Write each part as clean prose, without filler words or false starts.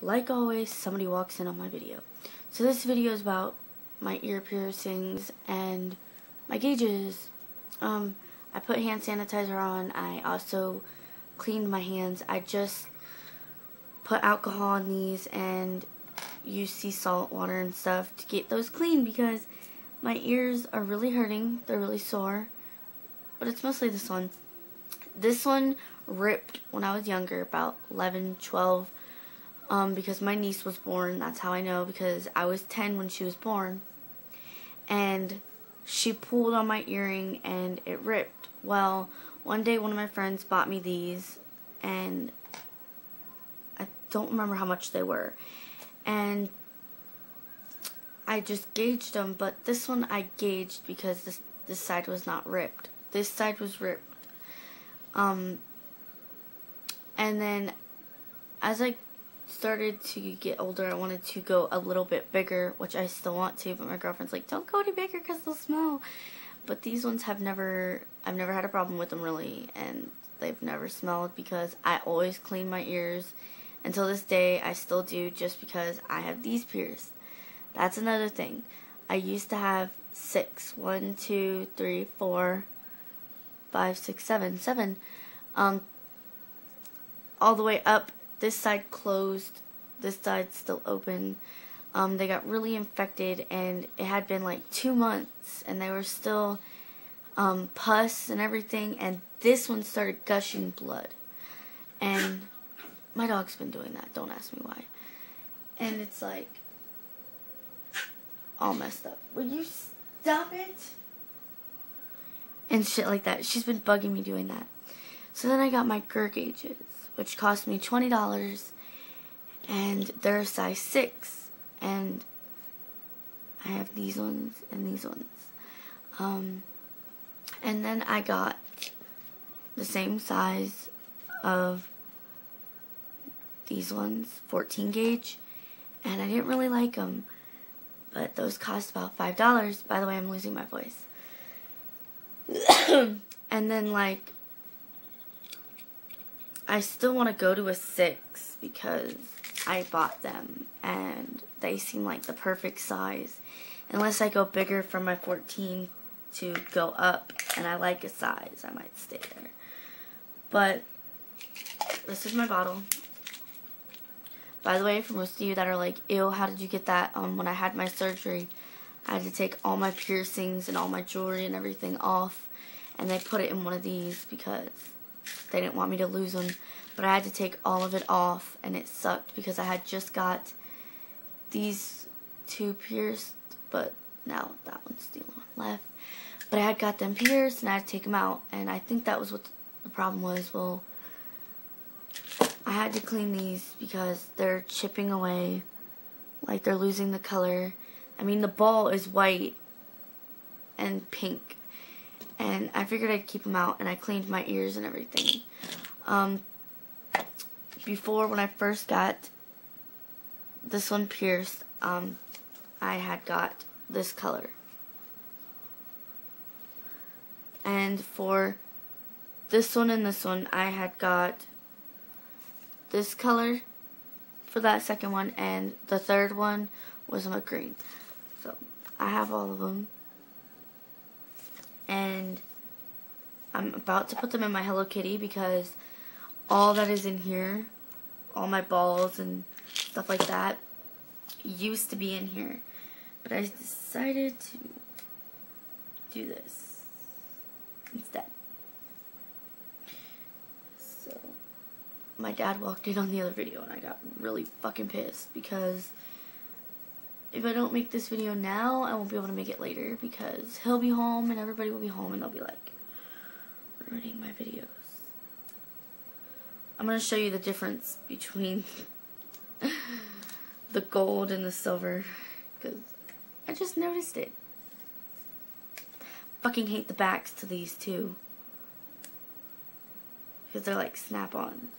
like always, somebody walks in on my video. So this video is about my ear piercings and my gauges. I put hand sanitizer on. I also cleaned my hands. I just put alcohol on these and use sea salt water and stuff to get those clean because my ears are really hurting. They're really sore. But it's mostly this one. This one ripped when I was younger, about 11, 12, because my niece was born. That's how I know, because I was 10 when she was born. And she pulled on my earring and it ripped. Well, one day one of my friends bought me these, and I don't remember how much they were. And I just gauged them, but this one I gauged because this side was not ripped. This side was ripped. And then as I started to get older, I wanted to go a little bit bigger, which I still want to, but my girlfriend's like, don't go any bigger because they'll smell. But these ones I've never had a problem with them really, and they've never smelled because I always clean my ears. Until this day, I still do, just because I have these pierced. That's another thing. I used to have 6. 1, 2, 3, 4, 5, 6, 7. All the way up. This side closed. This side's still open. They got really infected, and it had been like 2 months, and they were still pus and everything, and this one started gushing blood. And my dog's been doing that. Don't ask me why. And it's like all messed up. Will you stop it? And shit like that. She's been bugging me doing that. So then I got my Ger gauges, which cost me $20, and they're a size 6. And I have these ones and these ones. And then I got the same size of these ones, 14 gauge, and I didn't really like them, but those cost about $5. By the way, I'm losing my voice. And then, like, I still want to go to a 6 because I bought them and they seem like the perfect size, unless I go bigger from my 14 to go up and I like a size, I might stay there. But this is my bottle. By the way, for most of you that are like, ew, how did you get that? When I had my surgery, I had to take all my piercings and all my jewelry and everything off, and they put it in one of these because they didn't want me to lose them. But I had to take all of it off, and it sucked because I had just got these 2 pierced, but now that one's the only one left. But I had got them pierced, and I had to take them out, and I think that was what the problem was. Well, I had to clean these because they're chipping away, like they're losing the color. I mean, the ball is white and pink, and I figured I'd keep them out, and I cleaned my ears and everything. Before, when I first got this one pierced, I had got this color. And for this one and this one, I had got this color for that second one, and the third one was a green. So I have all of them, and I'm about to put them in my Hello Kitty because all that is in here, all my balls and stuff like that, used to be in here, but I decided to do this instead. So my dad walked in on the other video, and I got really fucking pissed because if I don't make this video now, I won't be able to make it later because he'll be home and everybody will be home and they'll be like, ruining my videos. I'm going to show you the difference between the gold and the silver because I just noticed it. Fucking hate the backs to these too because they're like snap-ons,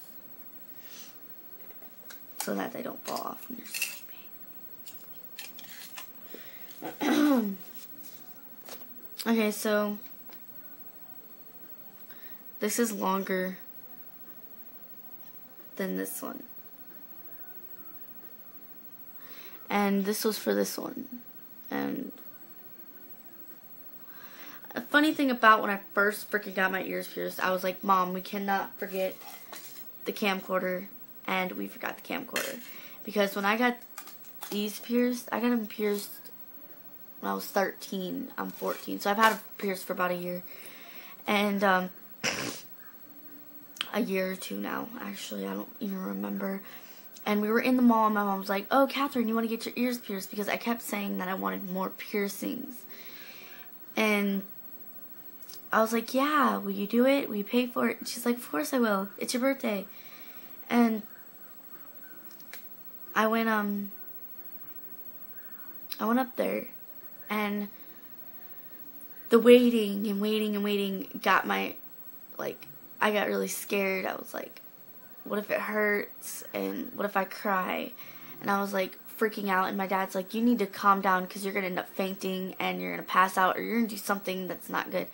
so that they don't fall off when you're sleeping. Okay, so this is longer than this one. And this was for this one. And a funny thing about when I first freaking got my ears pierced, I was like, Mom, we cannot forget the camcorder. And we forgot the camcorder. Because when I got these pierced, I got them pierced when I was 13. I'm 14. So I've had them pierced for about a year. And, a year or two now, actually. I don't even remember. And we were in the mall, and my mom was like, oh, Catherine, you want to get your ears pierced? Because I kept saying that I wanted more piercings. And I was like, yeah, will you do it? Will you pay for it? And she's like, of course I will. It's your birthday. And I went up there, and the waiting and waiting and waiting got my, like, I got really scared. I was like, what if it hurts? And what if I cry? And I was like freaking out. And my dad's like, you need to calm down because you're going to end up fainting and you're going to pass out or you're going to do something that's not good.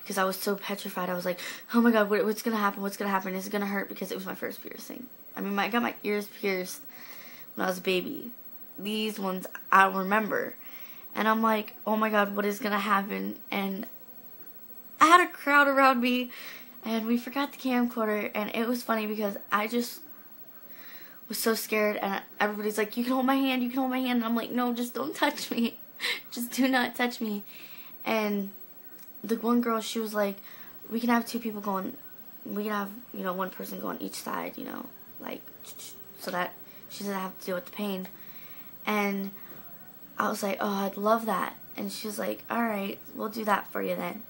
Because I was so petrified. I was like, oh my God, what's going to happen? What's going to happen? Is it going to hurt? Because it was my first piercing. I mean, I got my ears pierced when I was a baby. These ones I remember. And I'm like, oh my God, what is going to happen? And I had a crowd around me. And we forgot the camcorder, and it was funny because I just was so scared, and everybody's like, you can hold my hand, you can hold my hand, and I'm like, no, just don't touch me. Just do not touch me. And the one girl, she was like, we can have two people going, we can have, you know, one person go on each side, you know, like, so that she doesn't have to deal with the pain. And I was like, oh, I'd love that. And she was like, alright, we'll do that for you then.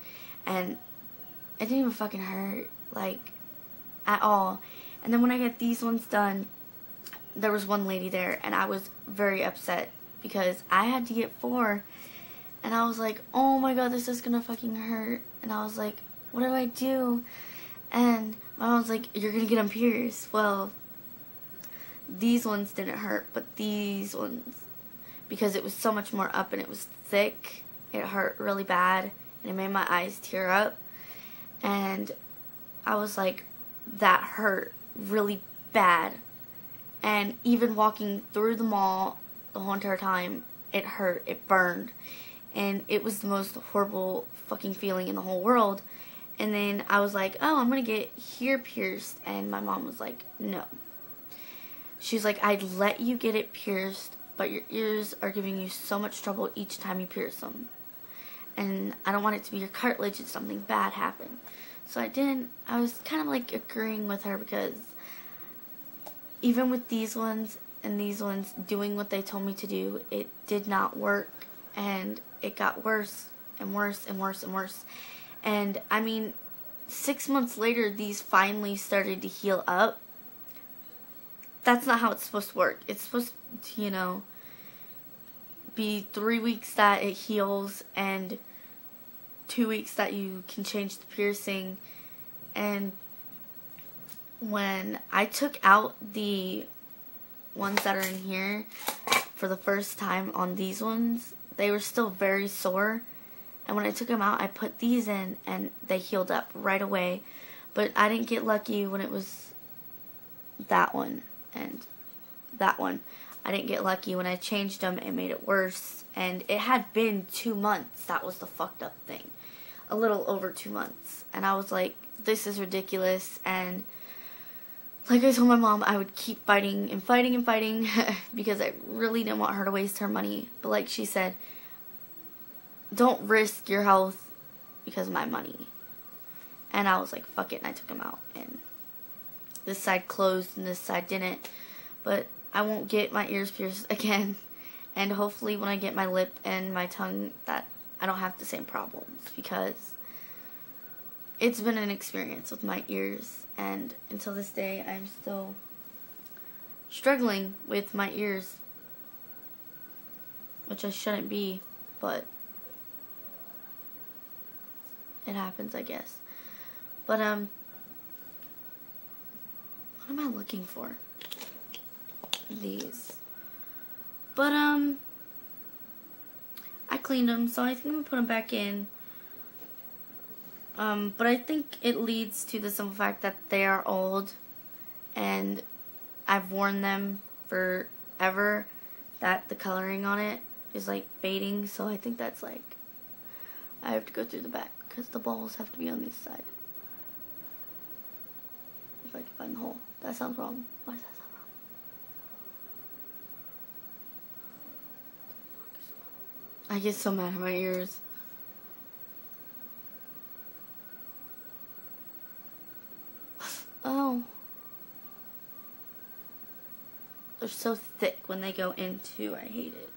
And it didn't even fucking hurt, like, at all. And then when I got these ones done, there was one lady there, and I was very upset because I had to get 4. And I was like, oh my God, this is gonna fucking hurt. And I was like, what do I do? And my mom was like, you're gonna get them pierced. Well, these ones didn't hurt, but these ones, because it was so much more up and it was thick, it hurt really bad, and it made my eyes tear up. And I was like, that hurt really bad. And even walking through the mall the whole entire time, it hurt, it burned. And it was the most horrible fucking feeling in the whole world. And then I was like, oh, I'm gonna get here pierced. And my mom was like, no. She's like, I'd let you get it pierced, but your ears are giving you so much trouble each time you pierce them. And I don't want it to be your cartilage if something bad happened. So I was kind of like agreeing with her because even with these ones and these ones doing what they told me to do, it did not work. And it got worse and worse and worse and worse. And I mean, 6 months later, these finally started to heal up. That's not how it's supposed to work. It's supposed to, you know, be 3 weeks that it heals and 2 weeks that you can change the piercing. And when I took out the ones that are in here for the first time on these ones, they were still very sore. And when I took them out, I put these in and they healed up right away. But I didn't get lucky when it was that one and that one. I didn't get lucky when I changed them. It made it worse. And it had been 2 months. That was the fucked up thing. A little over 2 months. And I was like, this is ridiculous. And like I told my mom, I would keep fighting and fighting and fighting because I really didn't want her to waste her money. But like she said, don't risk your health because of my money. And I was like, fuck it. And I took them out. And this side closed and this side didn't. But I won't get my ears pierced again. And hopefully when I get my lip and my tongue, that I don't have the same problems, because it's been an experience with my ears, and until this day I'm still struggling with my ears, which I shouldn't be, but it happens, I guess. But what am I looking for? These. But I cleaned them, so I think I'm gonna put them back in. But I think it leads to the simple fact that they are old, and I've worn them forever, that the coloring on it is like fading, so I think that's like I have to go through the back because the balls have to be on this side. If I can find the hole. That sounds wrong. Why does that sound wrong? I get so mad at my ears. Oh. They're so thick when they go into. I hate it.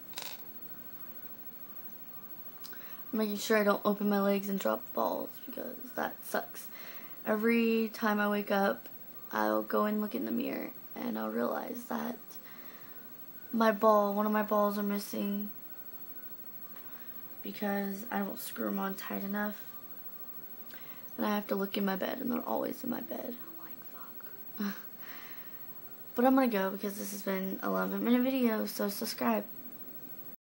I'm making sure I don't open my legs and drop balls because that sucks. Every time I wake up, I'll go and look in the mirror and I'll realize that one of my balls are missing because I don't screw them on tight enough. And I have to look in my bed and they're always in my bed. I'm like, fuck. But I'm gonna go because this has been an 11-minute video, so subscribe.